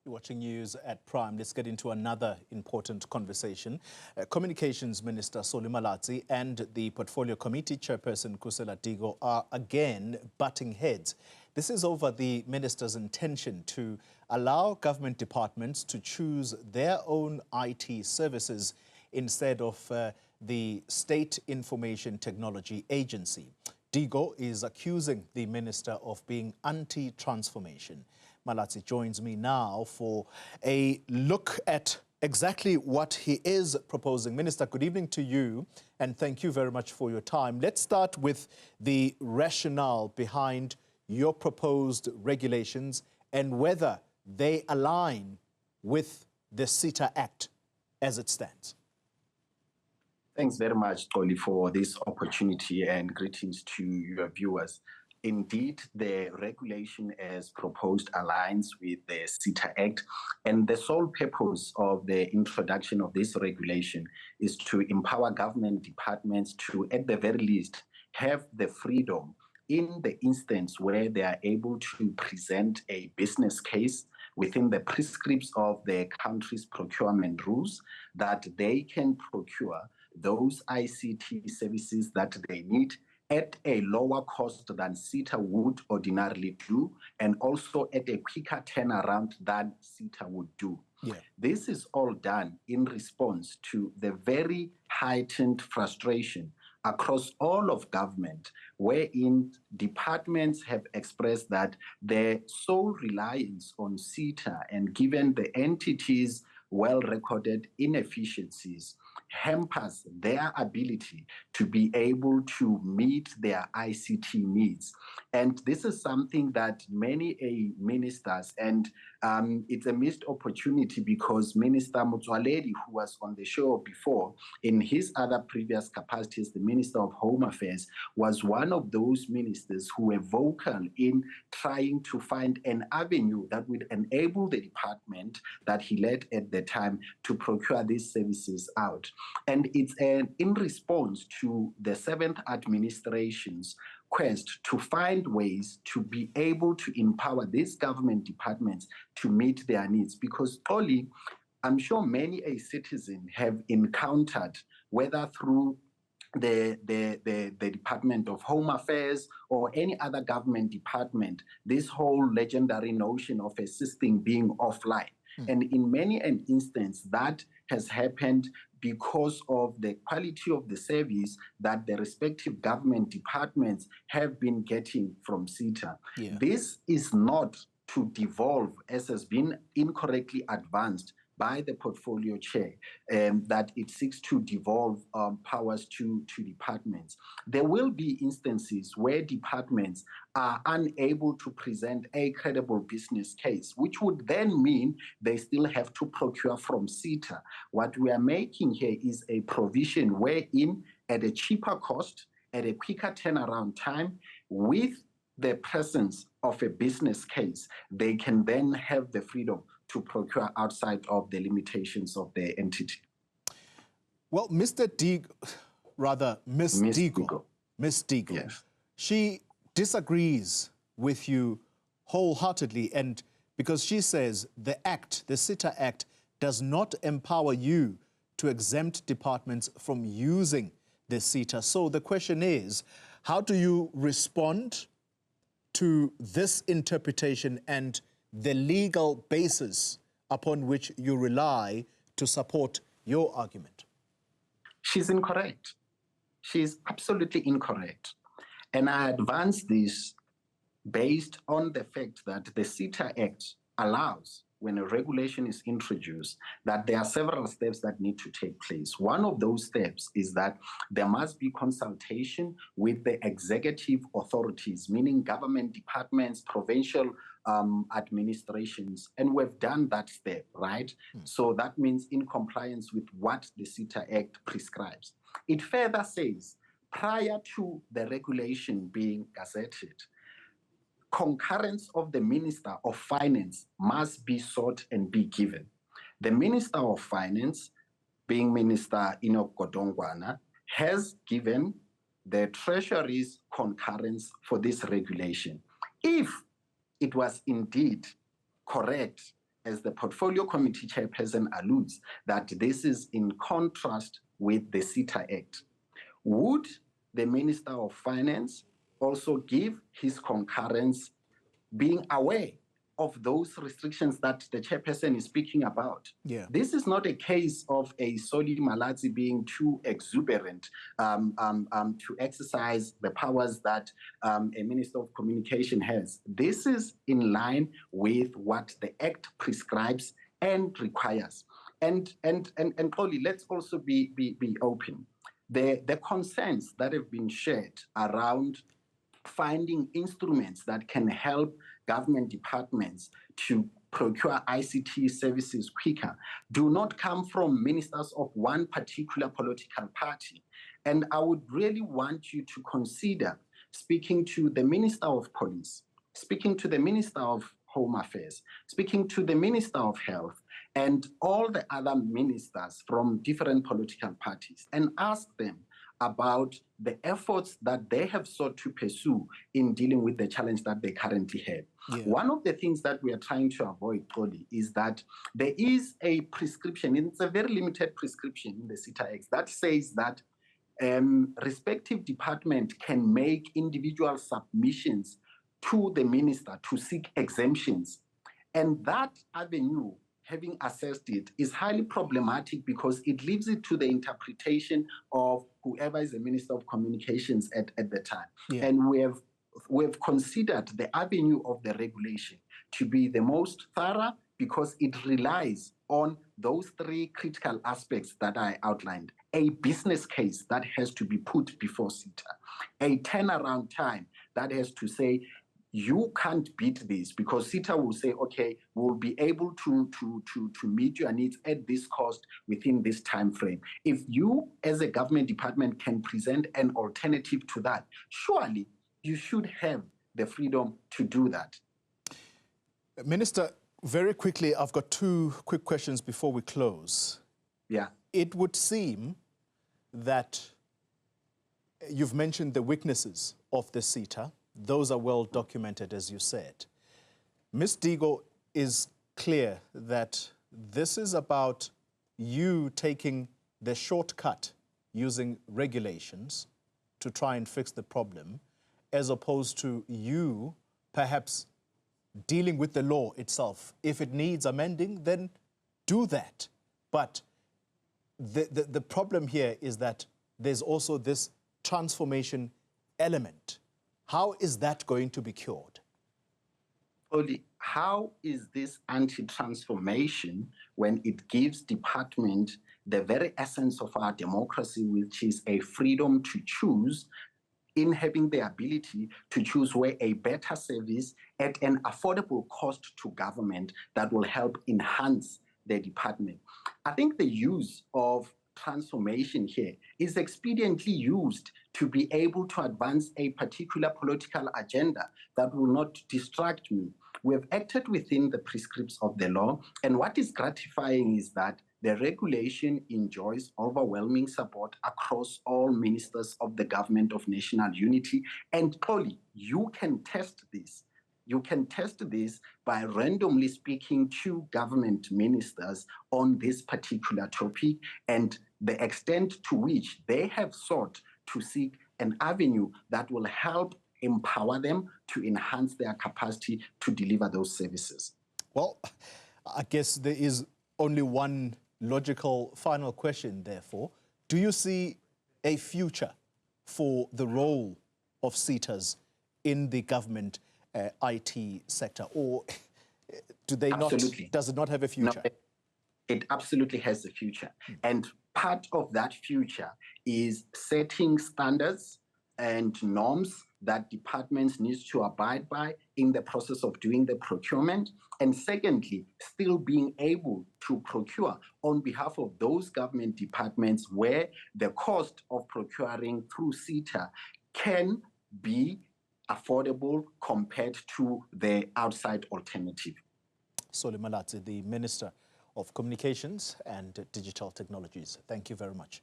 You're watching news at Prime. Let's get into another important conversation. Communications Minister Malatsi and the Portfolio Committee Chairperson Khusela Diko are again butting heads. This is over the minister's intention to allow government departments to choose their own IT services instead of the State Information Technology Agency. Diko is accusing the minister of being anti-transformation. Malatsi joins me now for a look at exactly what he is proposing. Minister, good evening to you, and thank you very much for your time. Let's start with the rationale behind your proposed regulations and whether they align with the SITA Act as it stands. Thanks very much, Toli, for this opportunity, and greetings to your viewers. Indeed, the regulation as proposed aligns with the SITA Act, and the sole purpose of the introduction of this regulation is to empower government departments to, at the very least, have the freedom in the instance where they are able to present a business case within the prescripts of the country's procurement rules, that they can procure those ICT services that they need at a lower cost than SITA would ordinarily do, and also at a quicker turnaround than SITA would do. Yeah. This is all done in response to the very heightened frustration across all of government, wherein departments have expressed that their sole reliance on SITA, and given the entity's well-recorded inefficiencies, hampers their ability to be able to meet their ICT needs. And this is something that many ministers, and it's a missed opportunity because Minister Motsoaledi, who was on the show before, in his other previous capacities, the Minister of Home Affairs, was one of those ministers who were vocal in trying to find an avenue that would enable the department that he led at the time to procure these services out. And it's in response to the 7th administration's quest to find ways to be able to empower these government departments to meet their needs. Because, Oli, I'm sure many a citizen have encountered, whether through the Department of Home Affairs or any other government department, this whole legendary notion of a system being offline. And in many an instance, that has happened because of the quality of the service that the respective government departments have been getting from SITA. Yeah. This is not to devolve, as has been incorrectly advanced by the portfolio chair, that it seeks to devolve powers to departments. There will be instances where departments are unable to present a credible business case, which would then mean they still have to procure from SITA. What we are making here is a provision wherein, at a cheaper cost, at a quicker turnaround time, with the presence of a business case, they can then have the freedom to procure outside of the limitations of the entity. Well, Miss Diko, yes, she disagrees with you wholeheartedly, and because she says the SITA Act, does not empower you to exempt departments from using the SITA. So the question is, how do you respond to this interpretation and the legal basis upon which you rely to support your argument? She's incorrect. She's absolutely incorrect. And I advance this based on the fact that the SITA Act allows, when a regulation is introduced, that there are several steps that need to take place. One of those steps is that there must be consultation with the executive authorities, meaning government departments, provincial administrations, and we've done that step, right? So that means in compliance with what the SITA Act prescribes. It further says, prior to the regulation being gazetted, concurrence of the Minister of Finance must be sought and be given. The Minister of Finance, being Minister Enoch Godongwana, has given the Treasury's concurrence for this regulation. If it was indeed correct as the portfolio committee chairperson alludes, that this is in contrast with the SITA Act. Would the Minister of Finance also give his concurrence, being aware of those restrictions that the chairperson is speaking about? Yeah. This is not a case of a Solly Malatsi being too exuberant to exercise the powers that a Minister of Communication has. This is in line with what the Act prescribes and requires. And Polly, let's also be open. The concerns that have been shared around finding instruments that can help government departments to procure ICT services quicker do not come from ministers of one particular political party. And I would really want you to consider speaking to the Minister of Police, speaking to the Minister of Home Affairs, speaking to the Minister of Health, and all the other ministers from different political parties, and ask them about the efforts that they have sought to pursue in dealing with the challenge that they currently have. Yeah. One of the things that we are trying to avoid, Toli, is that there is a prescription, and it's a very limited prescription in the SITA Act, that says that respective department can make individual submissions to the minister to seek exemptions. And that avenue, having assessed it, is highly problematic because it leaves it to the interpretation of whoever is the Minister of Communications at the time. Yeah. And we have considered the avenue of the regulation to be the most thorough because it relies on those three critical aspects that I outlined. A business case that has to be put before SITA, a turnaround time that has to say, you can't beat this, because SITA will say, okay, we'll be able to meet your needs at this cost within this time frame. If you as a government department can present an alternative to that, surely you should have the freedom to do that. Minister, very quickly, I've got two quick questions before we close. Yeah. It would seem that you've mentioned the weaknesses of the SITA. Those are well documented, as you said. Ms. Diko is clear that this is about you taking the shortcut using regulations to try and fix the problem, as opposed to you perhaps dealing with the law itself. If it needs amending, then do that. But the problem here is that there's also this transformation element. How is that going to be cured? Oli, how is this anti-transformation when it gives department the very essence of our democracy, which is a freedom to choose, in having the ability to choose where a better service at an affordable cost to government that will help enhance the department? I think the use of transformation here is expediently used to be able to advance a particular political agenda that will not distract me. We have acted within the prescripts of the law, and what is gratifying is that the regulation enjoys overwhelming support across all ministers of the Government of National Unity. And Toli, you can test this. You can test this by randomly speaking to government ministers on this particular topic and the extent to which they have sought to seek an avenue that will help empower them to enhance their capacity to deliver those services. Well, I guess there is only one logical final question, therefore. Do you see a future for the role of SITAs in the government IT sector, or do they Absolutely. not? Does it not have a future? No, it absolutely has a future. And part of that future is setting standards and norms that departments need to abide by in the process of doing the procurement. And secondly, still being able to procure on behalf of those government departments where the cost of procuring through SITA can be affordable compared to the outside alternative. Solly Malatsi, the Minister of Communications and Digital Technologies. Thank you very much.